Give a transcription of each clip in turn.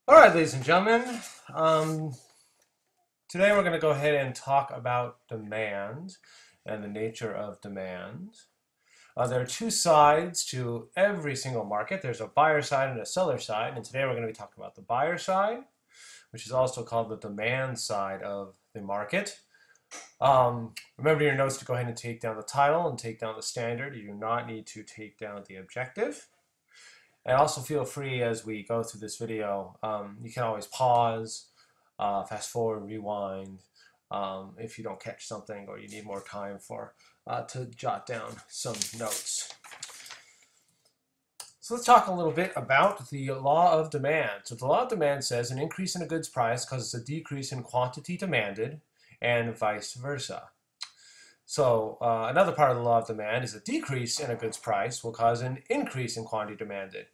All right, ladies and gentlemen, um, today we're going to go ahead and talk about demand and the nature of demand. There are two sides to every single market. There's a buyer side and a seller side, and today we're going to be talking about the buyer side, which is also called the demand side of the market. Remember your notes to go ahead and take down the title and take down the standard. You do not need to take down the objective. And also feel free as we go through this video, you can always pause, fast forward, rewind, if you don't catch something or you need more time to jot down some notes. So let's talk a little bit about the law of demand. So the law of demand says an increase in a good's price causes a decrease in quantity demanded and vice versa. So another part of the law of demand is a decrease in a good's price will cause an increase in quantity demanded.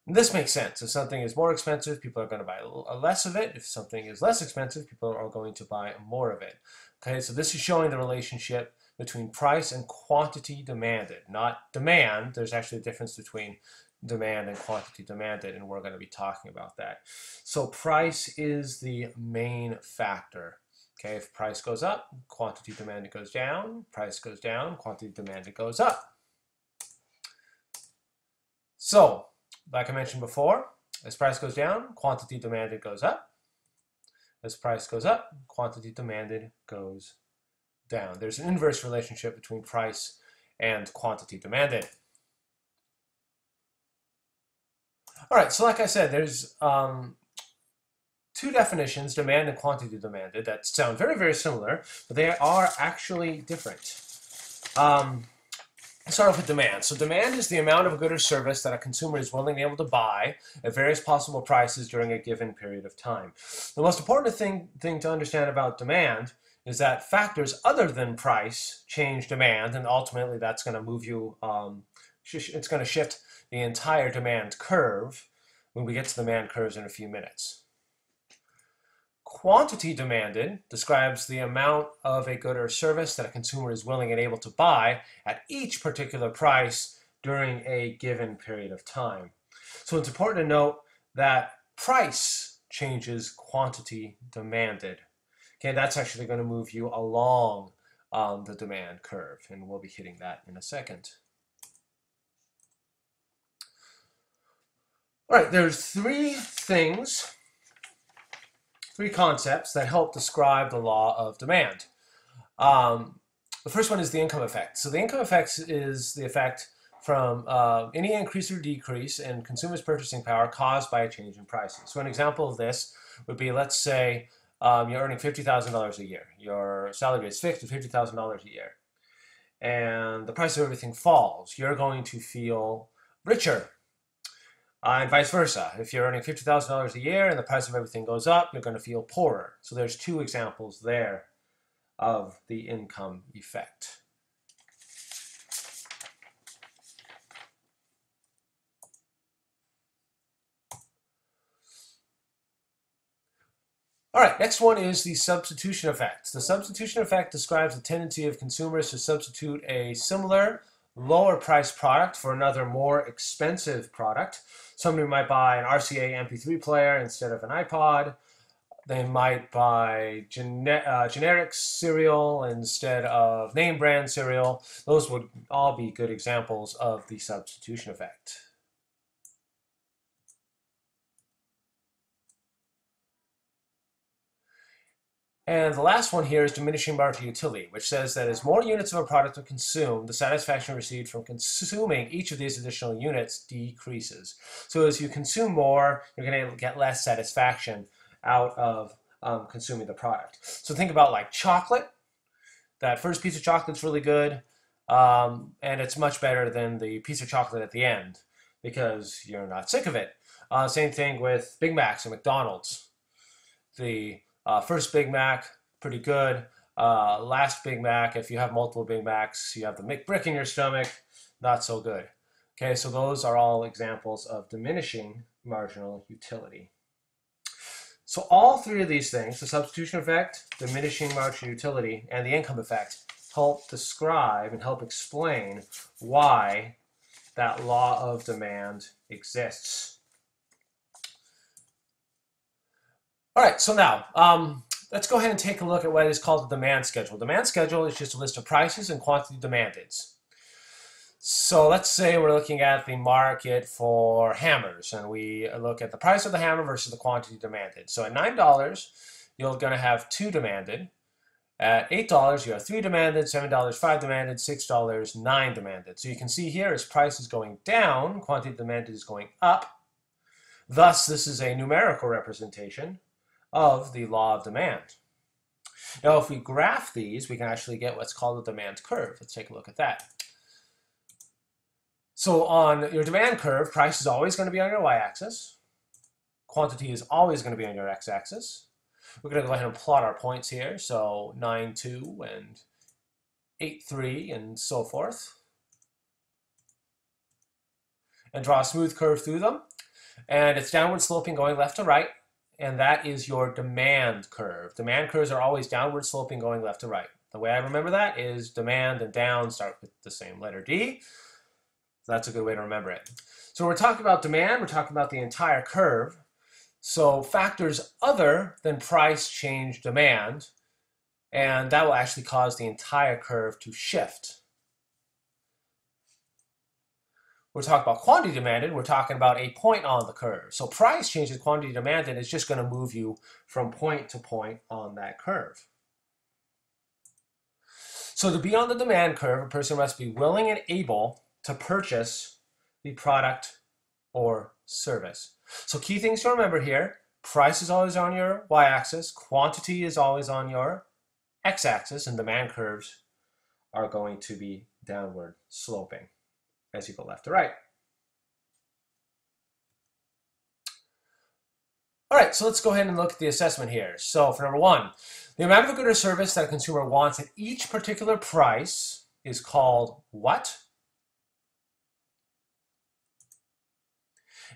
And this makes sense. If something is more expensive, people are going to buy less of it. If something is less expensive, people are going to buy more of it. Okay, so this is showing the relationship between price and quantity demanded, not demand. There's actually a difference between demand and quantity demanded, and we're going to be talking about that. So price is the main factor. Okay, if price goes up, quantity demanded goes down. Price goes down, quantity demanded goes up. So, like I mentioned before, as price goes down, quantity demanded goes up. As price goes up, quantity demanded goes down. There's an inverse relationship between price and quantity demanded. All right, so like I said, there's two definitions, demand and quantity demanded, that sound very, very similar, but they are actually different. Let's start off with demand. So demand is the amount of a good or service that a consumer is willing and able to buy at various possible prices during a given period of time. The most important thing to understand about demand is that factors other than price change demand, and ultimately that's going to move you, it's going to shift the entire demand curve when we get to the demand curves in a few minutes. Quantity demanded describes the amount of a good or service that a consumer is willing and able to buy at each particular price during a given period of time. So it's important to note that price changes quantity demanded. Okay, that's actually going to move you along the demand curve, and we'll be hitting that in a second. All right, there's three concepts that help describe the law of demand. The first one is the income effect. So the income effect is the effect from any increase or decrease in consumers' purchasing power caused by a change in prices. So an example of this would be, let's say you're earning $50,000 a year. Your salary is fixed at $50,000 a year. And the price of everything falls. You're going to feel richer. And vice versa. If you're earning $50,000 a year and the price of everything goes up, you're going to feel poorer. So there's two examples there of the income effect. All right, next one is the substitution effect. The substitution effect describes the tendency of consumers to substitute a similar lower priced product for another more expensive product. Somebody might buy an RCA MP3 player instead of an iPod. They might buy generic cereal instead of name brand cereal. Those would all be good examples of the substitution effect. And the last one here is diminishing marginal utility, which says that as more units of a product are consumed, the satisfaction received from consuming each of these additional units decreases. So as you consume more, you're going to get less satisfaction out of consuming the product. So think about like chocolate. That first piece of chocolate is really good, and it's much better than the piece of chocolate at the end because you're not sick of it. Same thing with Big Macs and McDonald's. The first Big Mac, pretty good. Last Big Mac, if you have multiple Big Macs, you have the McBrick in your stomach, not so good. Okay, so those are all examples of diminishing marginal utility. So all three of these things, the substitution effect, diminishing marginal utility, and the income effect, help describe and help explain why that law of demand exists. All right, so now let's go ahead and take a look at what is called the demand schedule. Demand schedule is just a list of prices and quantity demanded. So let's say we're looking at the market for hammers, and we look at the price of the hammer versus the quantity demanded. So at $9, you're going to have 2 demanded. At $8, you have 3 demanded, $7, 5 demanded, $6, 9 demanded. So you can see here as price is going down, quantity demanded is going up. Thus, this is a numerical representation of the law of demand. Now, if we graph these, we can actually get what's called a demand curve. Let's take a look at that. So on your demand curve, price is always going to be on your y-axis. Quantity is always going to be on your x-axis. We're going to go ahead and plot our points here. So 9, 2, and 8, 3, and so forth. And draw a smooth curve through them. And it's downward sloping going left to right. And that is your demand curve. Demand curves are always downward sloping going left to right. The way I remember that is demand and down start with the same letter D. So that's a good way to remember it. So we're talking about demand, we're talking about the entire curve. So factors other than price change demand, and that will actually cause the entire curve to shift. We're talking about quantity demanded, we're talking about a point on the curve. So price changes quantity demanded is just going to move you from point to point on that curve. So to be on the demand curve, a person must be willing and able to purchase the product or service. So key things to remember here: price is always on your y-axis, quantity is always on your x-axis, and demand curves are going to be downward sloping as you go left to right. All right, so let's go ahead and look at the assessment here. So for number 1, the amount of a good or service that a consumer wants at each particular price is called what?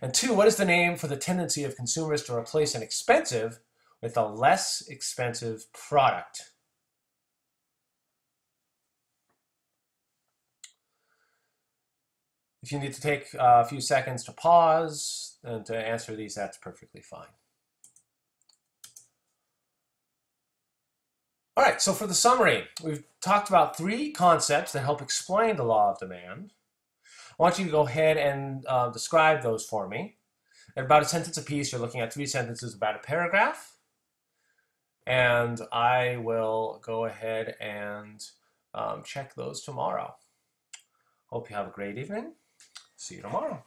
And 2, what is the name for the tendency of consumers to replace an expensive with a less expensive product? If you need to take a few seconds to pause and to answer these, that's perfectly fine. All right, so for the summary, we've talked about 3 concepts that help explain the law of demand. I want you to go ahead and describe those for me. At about a sentence apiece, you're looking at 3 sentences about a paragraph. And I will go ahead and check those tomorrow. Hope you have a great evening. See you tomorrow.